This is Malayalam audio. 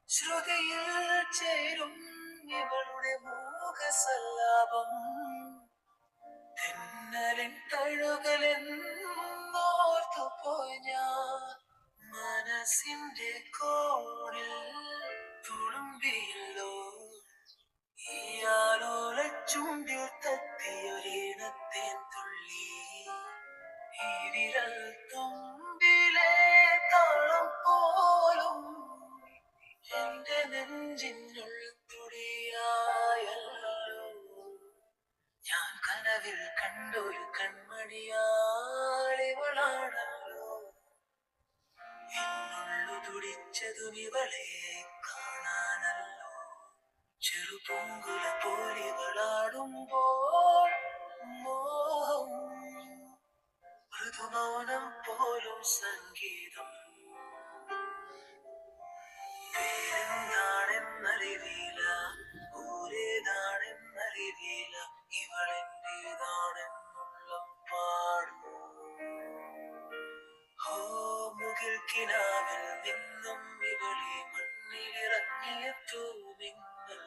ശ്രുതിയിൽ ചേരും ഇവളുടെ മൂകസല്ലാപം തെന്നലിൻ തഴുകലെന്നോർത്തുപോയി ഞാൻ മനസ്സിന്റെ കോണിൽ തുളുമ്പിയല്ലോ ഈയാലോല ചുണ്ടിൽ തത്തിയൊരീണത്തേൻ തുള്ളി ഈ വിരൽ തുമ്പിലെ താളം പോലും എന്റെ നെഞ്ചിനുള്ളിൽ തുടിയായല്ലോ ഞാൻ കനവിൽ കണ്ടൊരു കൺമണിയാളിവളാണല്ലോ എന്നുള്ളു തുടിച്ചതും ഇവളെ കാണാനല്ലോ ചെറുപൊങ്കുല പോലിവളാടുമ്പോൾ മോഹം മൃദുമൗനം പോലും സംഗീതം പേരെന്താണെന്നറിവില്ല ഊരേതാണെന്നറിവില്ല ഇവളെന്റേതാണെന്നുള്ള പാടും ഹോ മുകിൽ കിനാവിൽ നിന്നും ഇവളെ മണ്ണിലിറങ്ങിയ തൂമിന്നൽ